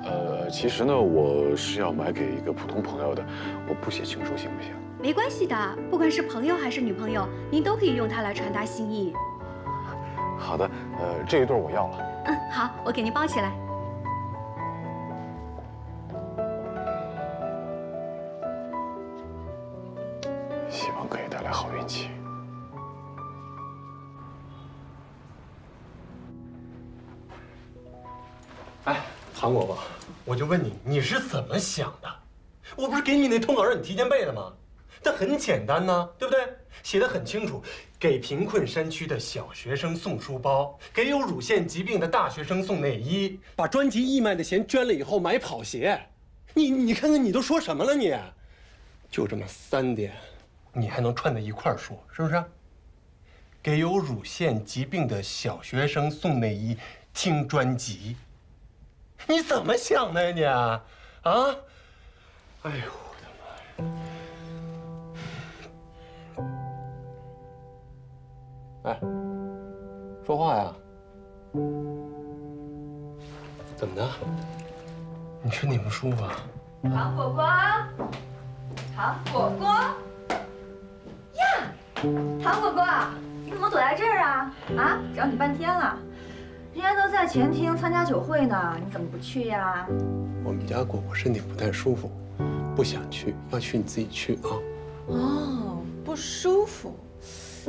Speaker 3: 其实呢，我是要买给一个普通朋友的，我不写情书行不行？
Speaker 16: 没关系的，不管是朋友还是女朋友，您都可以用它来传达心意。
Speaker 3: 好的，这一对我要了。
Speaker 16: 好，我给您包起来。
Speaker 3: 希望可以带来好运气。
Speaker 17: 哎，唐果果，我就问你，你是怎么想的？我不是给你那通稿让你提前背的吗？这很简单呐，对不对？写的很清楚，给贫困山区的小学生送书包，给有乳腺疾病的大学生送内衣，把专辑义卖的钱捐了以后买跑鞋。你看看你都说什么了你？就这么3点，你还能串在一块儿说，是不是？给有乳腺疾病的小学生送内衣，听专辑。你怎么想的呀你？啊？哎呦我的妈呀！哎，说话呀！怎么的？你身体不舒服啊？
Speaker 6: 糖果果，糖果果呀，糖果果，你怎么躲在这儿啊？啊，找你半天了，人家都在前厅参加酒会呢，你怎么不去呀？
Speaker 17: 我们家果果身体不太舒服，不想去，要去你自己去啊。
Speaker 6: 哦，不舒服。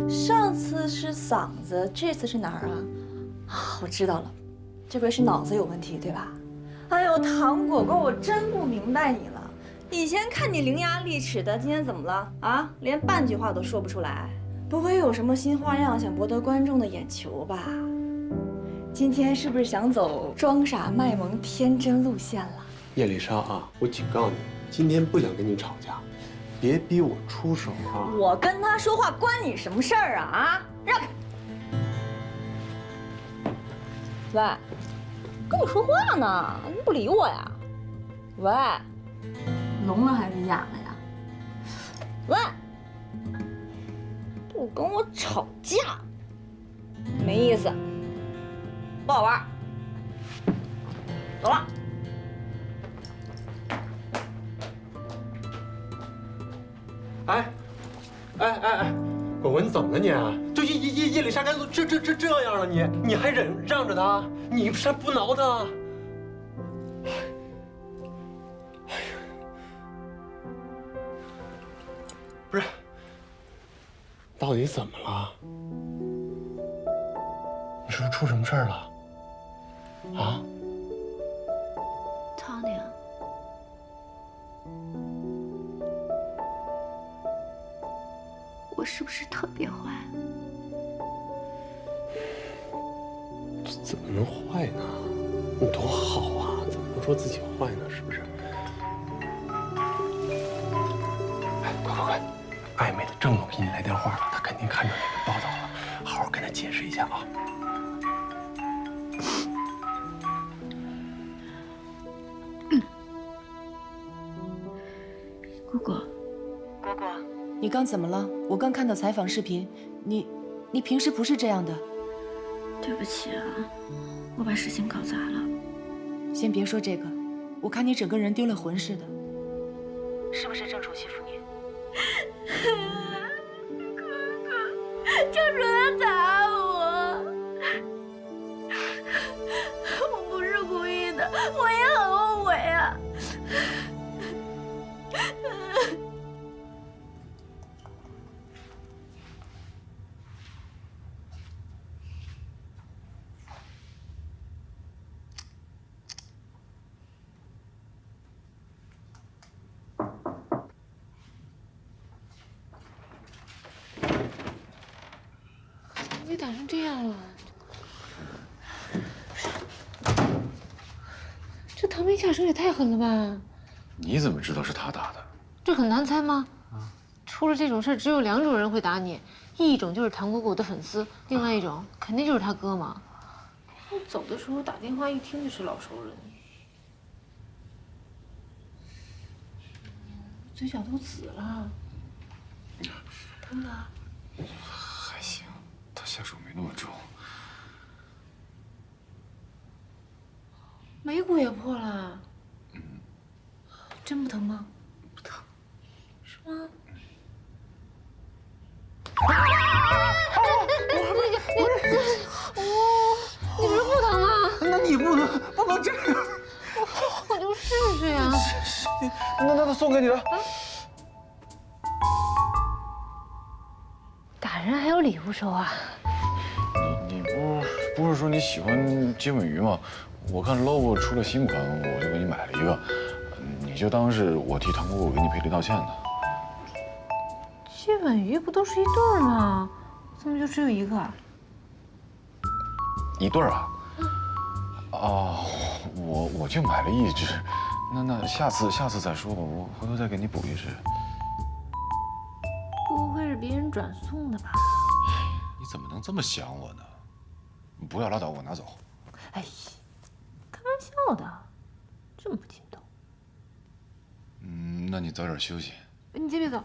Speaker 6: 上次是嗓子，这次是哪儿啊？啊，我知道了，这回是脑子有问题，对吧？哎呦，糖果果，我真不明白你了。以前看你伶牙俐齿的，今天怎么了啊？连半句话都说不出来，不会有什么新花样想博得观众的眼球吧？今天是不是想走装傻卖萌天真路线了？
Speaker 17: 叶丽莎啊，我警告你，今天不想跟你吵架，别逼我出手啊！
Speaker 6: 我跟他说话关你什么事儿啊？啊，让开！喂，跟我说话呢，你不理我呀？喂，聋了还是哑了呀？喂，不跟我吵架，没意思，不好玩。走了。
Speaker 17: 哎，果果你怎么了你？就叶丽莎该都这样了，你还让着她？你不挠她？不是，到底怎么了？你是不是出什么事儿了？啊？
Speaker 16: 汤娘，我是不是特别坏？
Speaker 17: 这怎么能坏呢？你多好啊，怎么能说自己坏呢？是不是？哎，快！暧昧的郑总给你来电话了，他肯定看着你们报道了，好好跟他解释一下啊。
Speaker 10: 果果，你刚怎么了？我刚看到采访视频，你平时不是这样的。
Speaker 16: 对不起啊，我把事情搞砸了。
Speaker 10: 先别说这个，我看你整个人丢了魂似的，是不是郑楚欺负你？
Speaker 8: 就说他打我，我不是故意的，我也很后悔啊。
Speaker 1: 你打成这样了，这唐梅下手也太狠了吧！
Speaker 2: 你怎么知道是他打的？
Speaker 1: 这很难猜吗？出了这种事，只有2种人会打你，一种就是唐果果的粉丝，另外一种肯定就是他哥嘛。我走的时候打电话一听就是老熟人，嘴角都紫了，疼吗？
Speaker 2: 还行，他下手没那么重。
Speaker 1: 眉骨也破了，真不疼吗？
Speaker 2: 不疼，
Speaker 1: 是吗？你不是不疼吗？
Speaker 9: 那你不能这样。
Speaker 1: 我就试试呀。
Speaker 9: 那送给你了。
Speaker 1: 打人还有礼物收啊？
Speaker 2: 你不是说你喜欢接吻鱼吗？我看 Lovo 出了新款，我就给你买了一个，你就当是我替唐果果给你赔礼道歉的。
Speaker 1: 接吻鱼不都是一对儿吗？怎么就只有一个啊？
Speaker 2: 一对儿啊？哦，我就买了1只，那下次再说吧，我回头再给你补1只。
Speaker 1: 转送的吧？
Speaker 2: 你怎么能这么想我呢？你不要拉倒，我拿走。
Speaker 1: 哎，开玩笑的，这么不经动。
Speaker 2: 那你早点休息。
Speaker 1: 你先别走，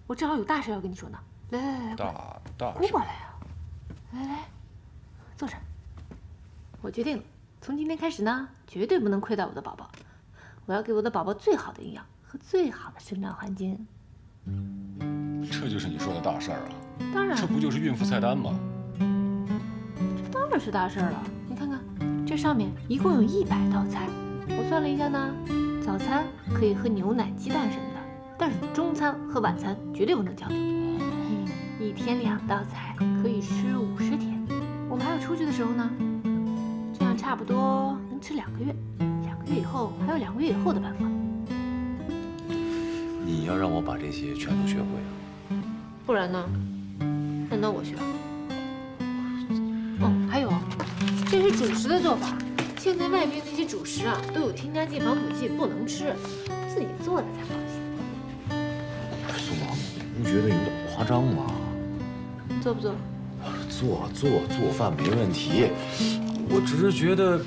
Speaker 1: 我正好有大事要跟你说呢。来来来来，
Speaker 2: 大
Speaker 1: 过来啊！来来，坐这儿。我决定了，从今天开始呢，绝对不能亏待我的宝宝。我要给我的宝宝最好的营养和最好的生长环境。
Speaker 2: 这就是你说的大事儿啊？
Speaker 1: 当然，
Speaker 2: 这不就是孕妇菜单吗？
Speaker 1: 这当然是大事儿了。你看看，这上面一共有100道菜。我算了一下呢，早餐可以喝牛奶、鸡蛋什么的，但是中餐和晚餐绝对不能将就。1天2道菜，可以吃50天。我们还要出去的时候呢，这样差不多能吃2个月。2个月以后还有2个月以后的办法。
Speaker 3: 你要让我把这些全都学会啊？
Speaker 1: 不然呢？难道我学？哦，还有，这是主食的做法。现在外边那些主食啊，都有添加剂、防腐剂，不能吃，自己做的才放心。
Speaker 3: 苏芒，你不觉得有点夸张吗？
Speaker 1: 做不做？
Speaker 3: 做饭没问题，我只是觉得，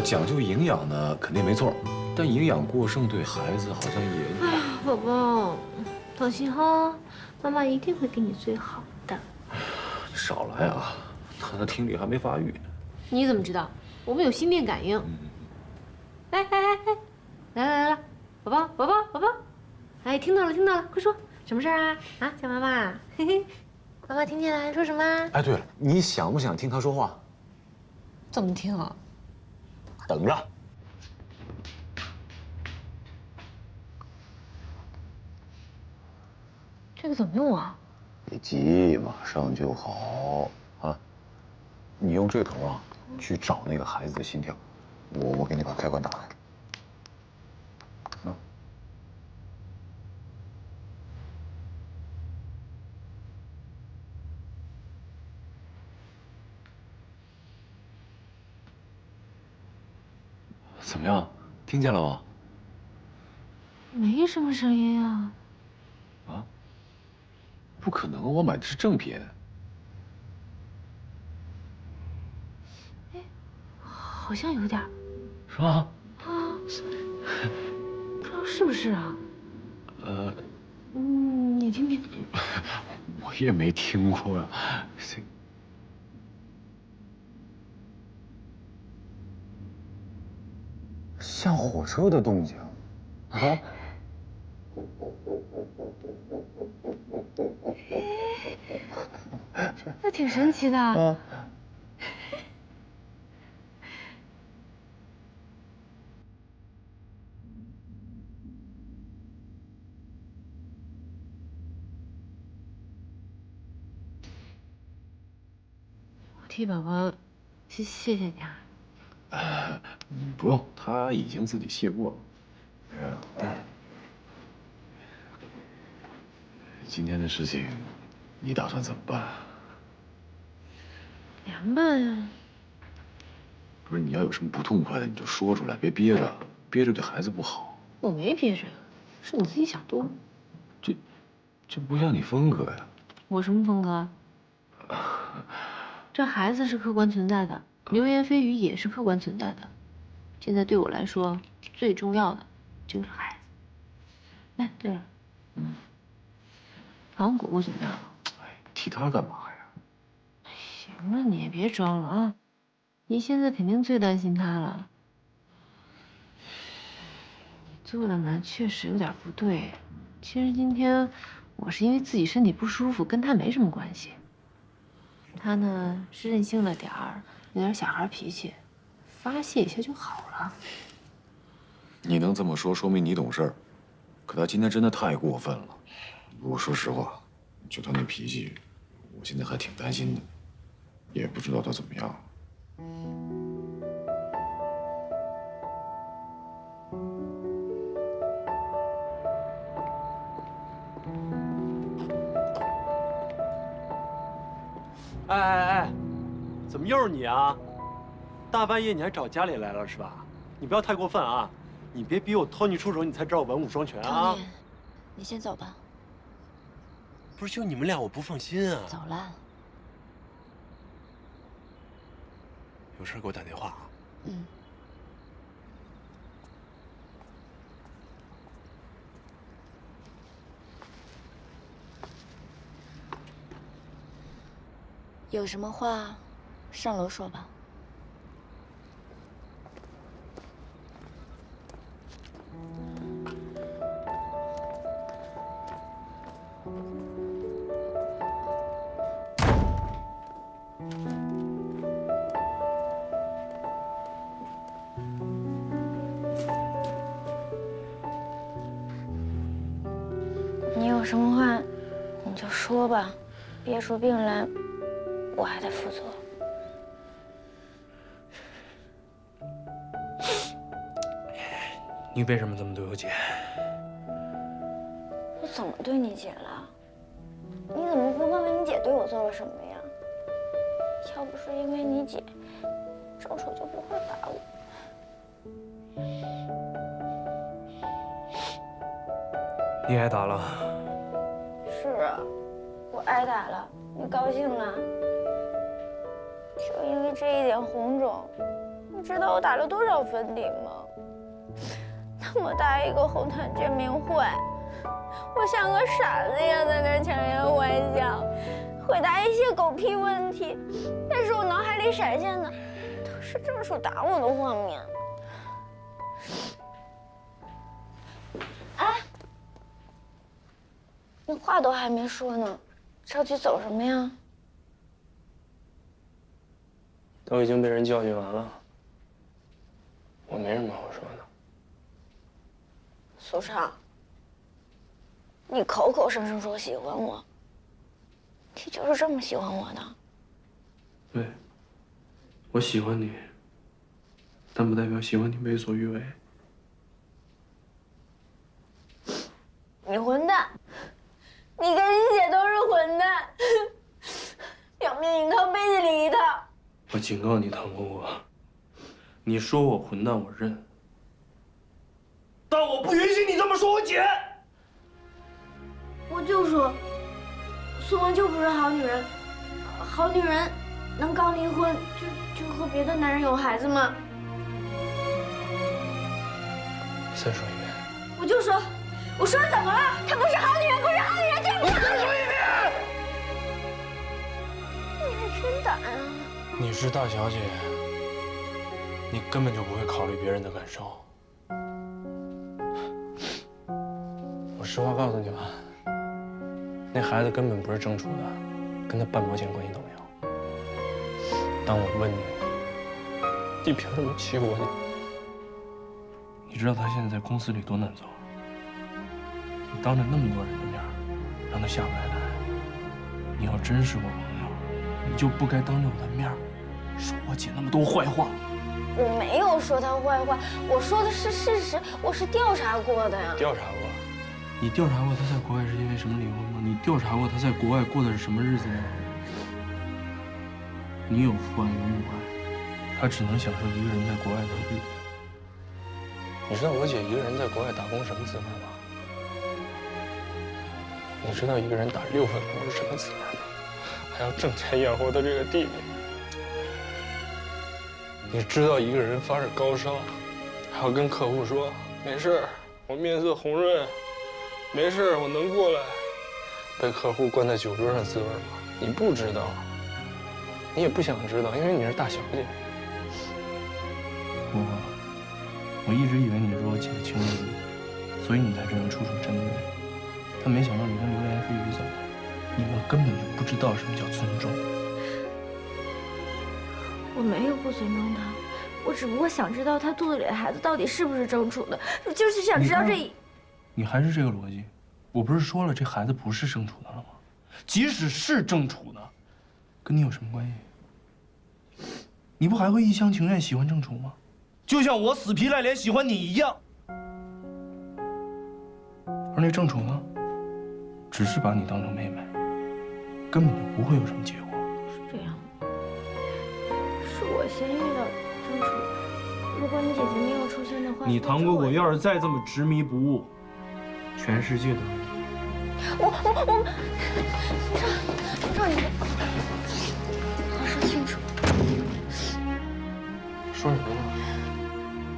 Speaker 3: 讲究营养呢肯定没错，但营养过剩对孩子好像也……
Speaker 1: 哎，宝宝，放心哈，妈妈一定会给你最好的。
Speaker 3: 你少来啊，他的听力还没发育呢。
Speaker 1: 你怎么知道？我们有心电感应。来，宝宝，哎，听到了，快说，什么事儿啊？啊，叫妈妈。嘿嘿，妈妈听见了，说什么？
Speaker 3: 哎，对了，你想不想听他说话？
Speaker 1: 怎么听啊？
Speaker 3: 等着。
Speaker 1: 这个怎么用啊？
Speaker 3: 别急，马上就好啊！你用这头啊去找那个孩子的心跳，我给你把开关打开。啊。
Speaker 2: 怎么样？听见了吗？
Speaker 1: 没什么声音啊。
Speaker 2: 啊？不可能，我买的是正品。
Speaker 1: 哎，好像有点。
Speaker 2: 是吗？
Speaker 1: 啊，不知道是不是啊？你听听。
Speaker 2: 我也没听过呀。
Speaker 3: 像火车的动静，啊！
Speaker 1: 那挺神奇的。啊。我替宝宝谢谢你啊。
Speaker 2: 不用，他已经自己谢过了。今天的事情，你打算怎么办？
Speaker 1: 凉拌呀。
Speaker 2: 不是，你要有什么不痛快的，你就说出来，别憋着，憋着对孩子不好。
Speaker 1: 我没憋着，是你自己想多了。
Speaker 2: 这不像你风格呀。
Speaker 1: 我什么风格？这孩子是客观存在的，流言蜚语也是客观存在的。现在对我来说，最重要的就是孩子。哎，对了，王果果怎么样了？
Speaker 2: 哎，提他干嘛呀？
Speaker 1: 行了，你也别装了啊！你现在肯定最担心他了。你做的呢，确实有点不对。其实今天我是因为自己身体不舒服，跟他没什么关系。他呢是任性了点儿，有点小孩脾气，发泄一下就好了。
Speaker 3: 你能这么说，说明你懂事儿。可他今天真的太过分了。我说实话，就他那脾气，我现在还挺担心的，也不知道他怎么样。
Speaker 17: 哎，怎么又是你啊？大半夜你还找家里来了是吧？你不要太过分啊！你别逼我托你出手，你才知道我文武双全啊！
Speaker 6: 你先走吧。
Speaker 17: 不是就你们俩，我不放心啊。
Speaker 10: 走了。
Speaker 17: 有事给我打电话啊。
Speaker 10: 嗯。有什么话，上楼说吧。
Speaker 6: 你有什么话，你就说吧，憋出病来，我还得负责。
Speaker 17: 你为什么这么对我姐？
Speaker 6: 我怎么对你姐了？你怎么不问问你姐对我做了什么呀？要不是因为你姐，郑楚就不会打我。
Speaker 17: 你挨打了？
Speaker 6: 是啊，我挨打了，你高兴了？就因为这一点红肿，你知道我打了多少粉底吗？那么大一个红毯见面会，我像个傻子一样在那儿强颜欢笑，回答一些狗屁问题，但是我脑海里闪现的都是郑楚打我的画面。哎，你话都还没说呢，着急走什么呀？
Speaker 13: 都已经被人教训完了，我没什么好说的。
Speaker 6: 苏畅，你口口声声说喜欢我，你就是这么喜欢我的？
Speaker 13: 对，我喜欢你，但不代表喜欢你为所欲为。
Speaker 6: 你混蛋！你跟你姐都是混蛋，两面一套，背地里一套。
Speaker 13: 我警告你，唐果果，你说我混蛋，我认。但我不允许你这么说我姐。
Speaker 6: 我就说，苏萌就不是好女人，好女人能刚离婚就和别的男人有孩子吗？
Speaker 13: 再说一遍。
Speaker 6: 我就说，我说怎么了？她不是好女人，不是好女人，这不是好女人。你还真胆啊！
Speaker 13: 你是大小姐，你根本就不会考虑别人的感受。我实话告诉你吧，那孩子根本不是郑楚的，跟他半毛钱关系都没有。当我问你，你凭什么欺负我？你知道他现在在公司里多难做？你当着那么多人的面让他下不来台。你要真是我朋友，你就不该当着我的面说我姐那么多坏话。
Speaker 6: 我没有说她坏话，我说的是事实，我是调查过的呀。
Speaker 13: 调查过？你调查过他在国外是因为什么离婚吗？你调查过他在国外过的是什么日子吗？你有父爱有母爱，他只能享受一个人在国外的日子。你知道我姐一个人在国外打工什么滋味吗？你知道一个人打6份工是什么滋味吗？还要挣钱养活他这个弟弟。你知道一个人发着高烧，还要跟客户说没事，我面色红润，没事，我能过来，被客户关在酒桌上滋味吗？你不知道，你也不想知道，因为你是大小姐。我一直以为你是我姐的亲妹妹，所以你才这样处处针对。但没想到你跟流言蜚语走，你们根本就不知道什么叫尊重。
Speaker 6: 我没有不尊重他，我只不过想知道他肚子里的孩子到底是不是郑楚的，我就是想知道这。
Speaker 13: 你还是这个逻辑？我不是说了，这孩子不是郑楚的了吗？即使是郑楚的，跟你有什么关系？你不还会一厢情愿喜欢郑楚吗？就像我死皮赖脸喜欢你一样。而那郑楚呢，只是把你当成妹妹，根本就不会有什么结果。
Speaker 6: 是这样，是我先遇到郑楚。如果你姐姐没有出现的话，
Speaker 13: 你唐果果要是再这么执迷不悟，全世界都是你。
Speaker 8: 我，你说你。